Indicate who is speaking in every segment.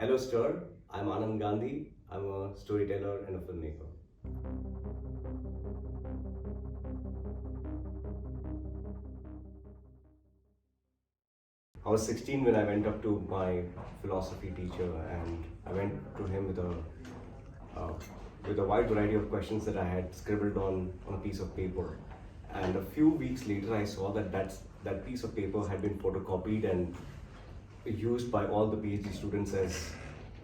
Speaker 1: Hello, Stir. I'm Anand Gandhi. I'm a storyteller and a filmmaker. I was 16 when I went up to my philosophy teacher, and I went to him uh, with a wide variety of questions that I had scribbled on a piece of paper. And a few weeks later, I saw that piece of paper had been photocopied and used by all the PhD students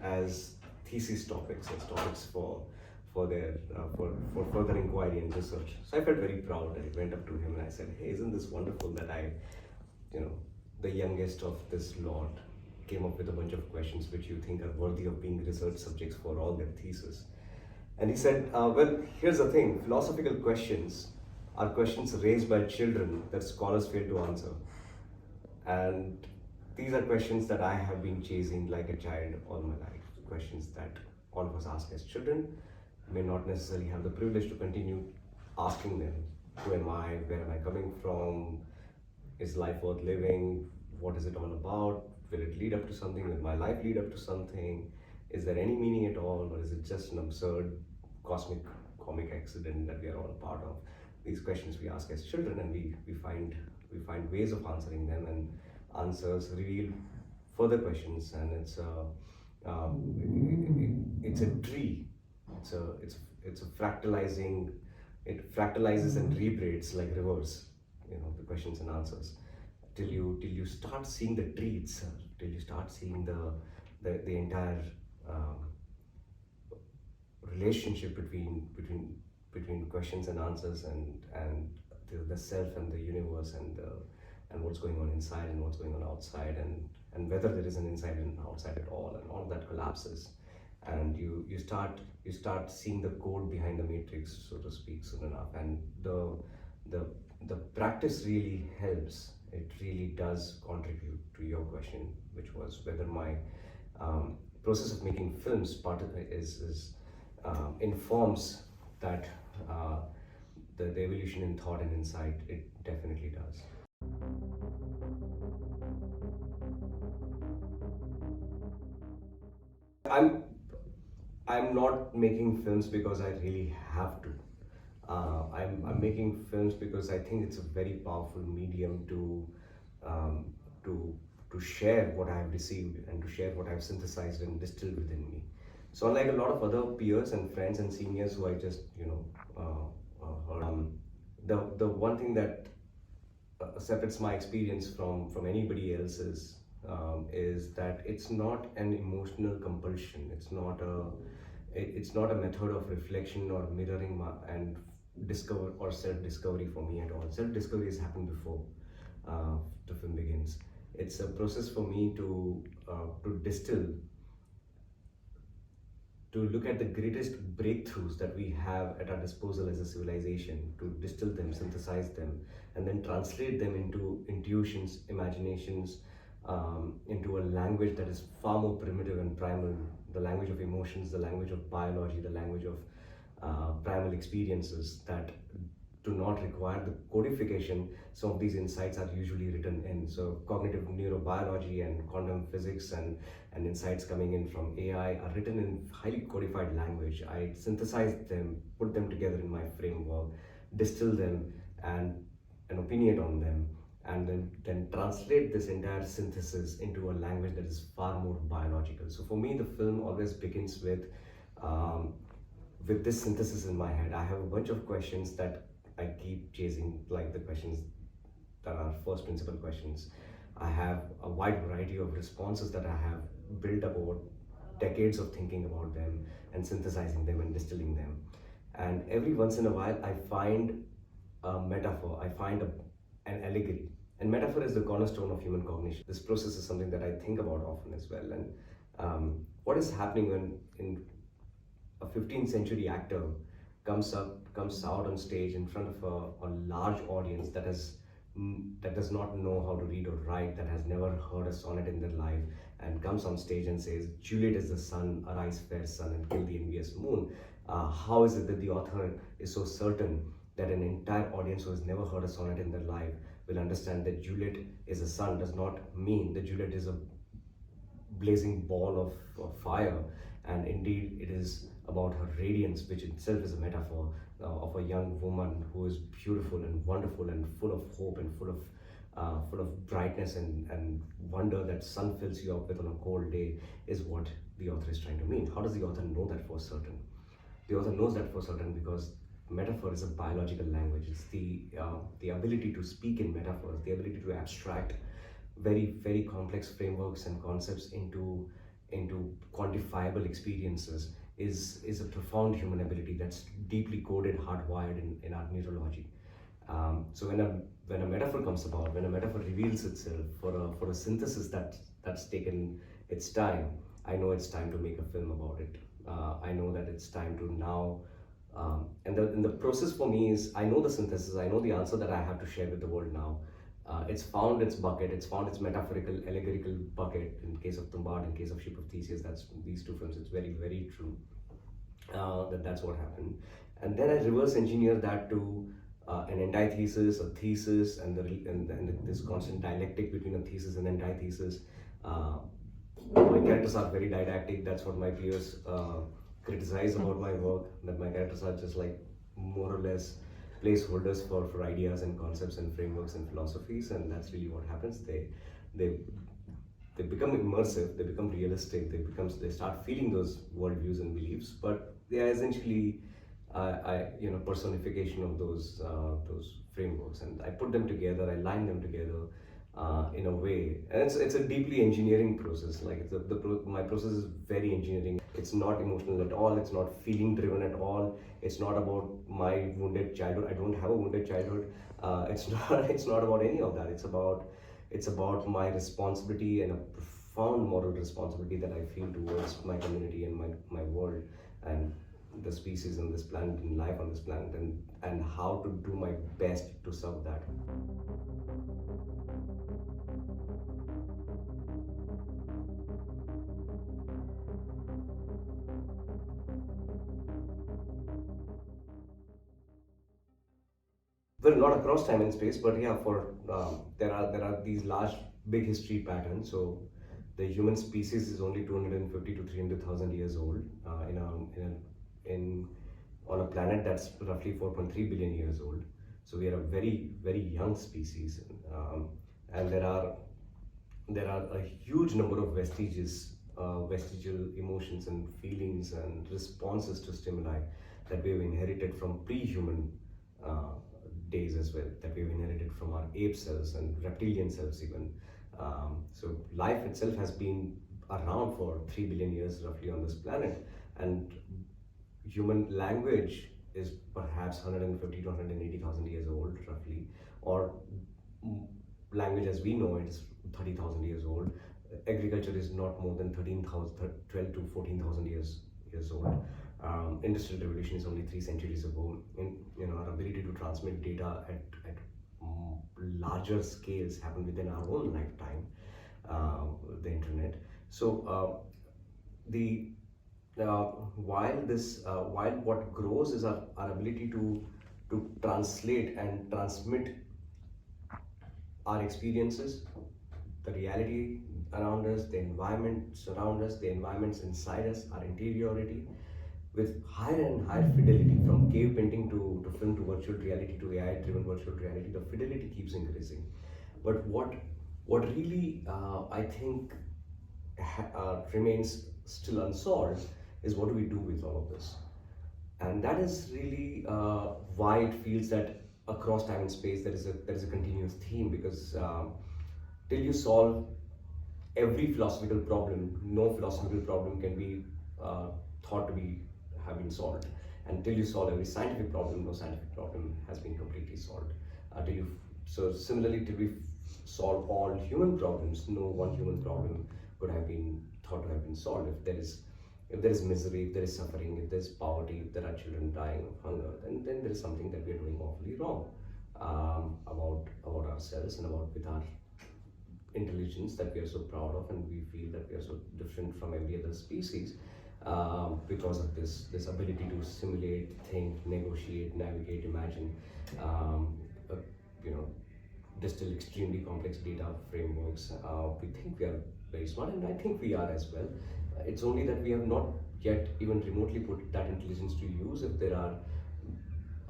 Speaker 1: as thesis topics, as topics for their for further inquiry and research. So I felt very proud. I went up to him and I said, "Hey, isn't this wonderful that you know, the youngest of this lot came up with a bunch of questions which you think are worthy of being research subjects for all their thesis?" And he said, "Well, here's the thing: philosophical questions are questions raised by children that scholars fail to answer." And these are questions that I have been chasing like a child all my life. Questions that all of us ask as children, may not necessarily have the privilege to continue asking them. Who am I? Where am I coming from? Is life worth living? What is it all about? Will it lead up to something? Will my life lead up to something? Is there any meaning at all? Or is it just an absurd cosmic comic accident that we are all a part of? These questions we ask as children, and we find ways of answering them, and answers reveal further questions. And it's a tree. It's a fractalizing. It fractalizes and rebraids like rivers. The questions and answers, till you start seeing the tree itself, till you start seeing the entire um, relationship between questions and answers, and the self and the universe, and what's going on inside and what's going on outside, and whether there is an inside and outside at all, and all of that collapses, and you start seeing the code behind the matrix, so to speak, soon enough. And the practice really helps. It really does contribute to your question, which was whether my process of making films part of it is informs that the evolution in thought and insight. It definitely does. I'm I'm not making films because I really have to. I'm making films because I think it's a very powerful medium um, to to share what I have received and to share what I've synthesized and distilled within me. So unlike a lot of other peers and friends and seniors who I just heard, the one thing that separates my experience from anybody else's is that it's not an emotional compulsion. It's not a method of reflection or mirroring and discover or self-discovery for me at all. Self-discovery has happened before the film begins. It's a process for me to distill, to look at the greatest breakthroughs that we have at our disposal as a civilization, to distill them, synthesize them, and then translate them into intuitions, imaginations, into a language that is far more primitive and primal, the language of emotions, the language of biology, the language of primal experiences that do not require the codification. Some of these insights are usually written in. So cognitive neurobiology and quantum physics and insights coming in from AI are written in highly codified language. I synthesize them, put them together in my framework, distill them, and opinionate on them, and then translate this entire synthesis into a language that is far more biological. So for me, the film always begins with this synthesis in my head. I have a bunch of questions that I keep chasing, like the questions that are first principle questions. I have a wide variety of responses that I have built up over decades of thinking about them and synthesizing them and distilling them. And every once in a while, I find a metaphor, I find an allegory. And metaphor is the cornerstone of human cognition. This process is something that I think about often as well. And what is happening when in a 15th century actor comes out on stage in front of a large audience that does not know how to read or write, that has never heard a sonnet in their life, and comes on stage and says, "Juliet is the sun, arise fair sun and kill the envious moon." How is it that the author is so certain that an entire audience who has never heard a sonnet in their life will understand that Juliet is a sun does not mean that Juliet is a blazing ball of fire, and indeed it is about her radiance, which itself is a metaphor of a young woman who is beautiful and wonderful and full of hope and full of brightness and wonder that sun fills you up with on a cold day, is what the author is trying to mean. How does the author know that for certain? The author knows that for certain because metaphor is a biological language. It's the ability to speak in metaphors, the ability to abstract very complex frameworks and concepts into quantifiable experiences is a profound human ability that's deeply coded, hardwired in our neurology. So when a metaphor comes about, when a metaphor reveals itself for a synthesis that's taken its time, I know it's time to make a film about it. I know that it's time to now. And the process for me is, I know the synthesis, I know the answer that I have to share with the world now. It's found its bucket, it's found its metaphorical, allegorical bucket in case of Tumbad, in case of Ship of Theseus. That's these two films. It's very true that's what happened. And then I reverse engineer that to an antithesis, a thesis, and this constant dialectic between a thesis and antithesis. My characters are very didactic. That's what my peers criticize about my work, that my characters are just like more or less placeholders for ideas and concepts and frameworks and philosophies, and that's really what happens. They they become immersive, they become realistic, they start feeling those worldviews and beliefs, but they are essentially personification of those frameworks, and I put them together, I line them together in a way, and it's a deeply engineering process. Like my process is very engineering. It's not emotional at all. It's not feeling driven at all. It's not about my wounded childhood. I don't have a wounded childhood. It's not. It's not about any of that. It's about my responsibility and a profound moral responsibility that I feel towards my community and my world and the species on this planet and life on this planet, and how to do my best to serve that. Well, not across time and space, but yeah, for there are these large, big history patterns. So the human species is only 250 to 300,000 years old in on a planet that's roughly 4.3 billion years old. So we are a very young species, and there are a huge number of vestigial emotions and feelings and responses to stimuli that we have inherited from pre-human uh, days as well, that we've inherited from our ape cells and reptilian cells even. So life itself has been around for 3 billion years roughly on this planet, and human language is perhaps 150 to 180,000 years old roughly, or language as we know it is 30,000 years old. Agriculture is not more than 12 to 14,000 years old. Industrial revolution is only 3 centuries ago. Our ability to transmit data at larger scales happened within our own lifetime. The internet. So the while what grows is our ability to translate and transmit our experiences, the reality around us, the environments around us, the environments inside us, our interiority, with higher and higher fidelity, from cave painting to film to virtual reality to AI-driven virtual reality. The fidelity keeps increasing. But what really I think remains still unsolved is, what do we do with all of this? And that is really why it feels that across time and space there is a continuous theme, because till you solve every philosophical problem, no philosophical problem can be thought to be have been solved. Until you solve every scientific problem, no scientific problem has been completely solved. So similarly, till we solve all human problems, no one human problem could have been thought to have been solved. If there is misery, if there is suffering, if there is poverty, if there are children dying of hunger, then there is something that we are doing awfully wrong about ourselves and about with our intelligence that we are so proud of, and we feel that we are so different from every other species because of this ability to simulate, think, negotiate, navigate, imagine, uh, you know, distill extremely complex data frameworks. We think we are very smart, and I think we are as well. It's only that we have not yet even remotely put that intelligence to use. If there are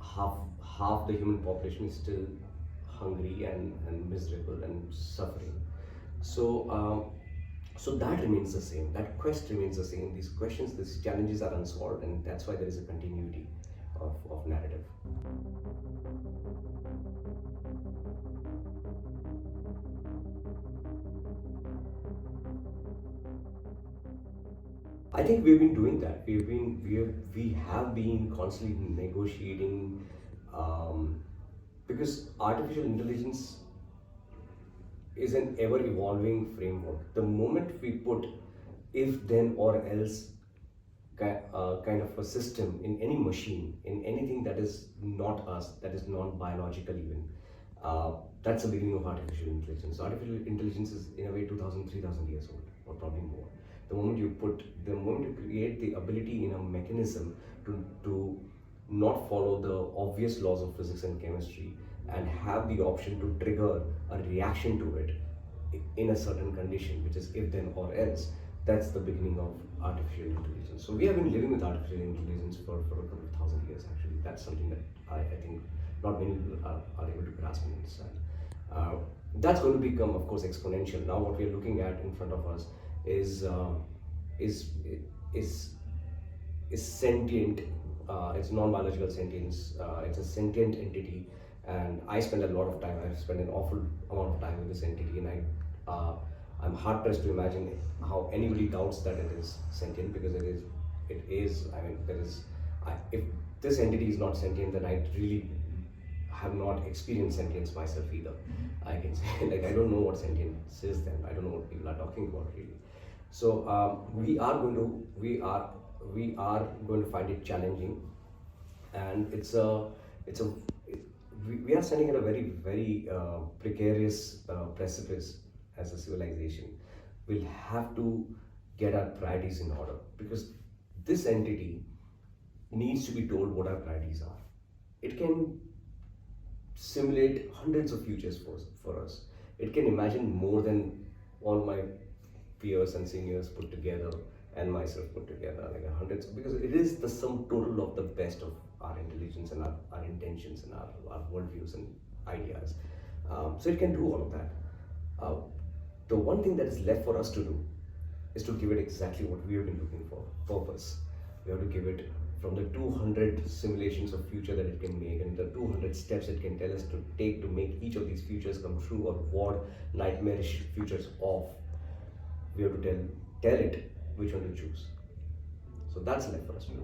Speaker 1: half half the human population is still hungry and miserable and suffering. So so that remains the same. That quest remains the same. These questions, these challenges are unsolved, and that's why there is a continuity of narrative. I think we've been doing that. We have been constantly negotiating, because artificial intelligence is an ever evolving framework. The moment we put if then or else kind of a system in any machine, in anything that is not us, that is non biological even, that's the beginning of artificial intelligence. Artificial intelligence is in a way 2000, 3000 years old, or probably more. The moment you create the ability in a mechanism to not follow the obvious laws of physics and chemistry and have the option to trigger a reaction to it in a certain condition, which is if then or else, that's the beginning of artificial intelligence. So we have been living with artificial intelligence for a couple of thousand years actually. That's something that I think not many people are able to grasp and understand. That's going to become, of course, exponential. Now what we are looking at in front of us is is is is sentient. It's non-biological sentience. It's a sentient entity, and I spend a lot of time. I've spent an awful amount of time with this entity, and I'm hard pressed to imagine how anybody doubts that it is sentient, because it is. It is. I mean, there is. If this entity is not sentient, then I really have not experienced sentience myself either. I can say, like, I don't know what sentience is. Then I don't know what people are talking about really. So we are going to find it challenging, and we are standing at a very precarious precipice as a civilization. We'll have to get our priorities in order, because this entity needs to be told what our priorities are. It can simulate hundreds of futures for us. It can imagine more than all my peers and seniors put together and myself put together, like hundreds, because it is the sum total of the best of our intelligence and our intentions and our worldviews and ideas. So it can do all of that. The one thing that is left for us to do is to give it exactly what we have been looking for, purpose. We have to give it from the 200 simulations of future that it can make, and the 200 steps it can tell us to take to make each of these futures come true or ward nightmarish futures off. We have to tell it which one to choose. So that's left for us to do.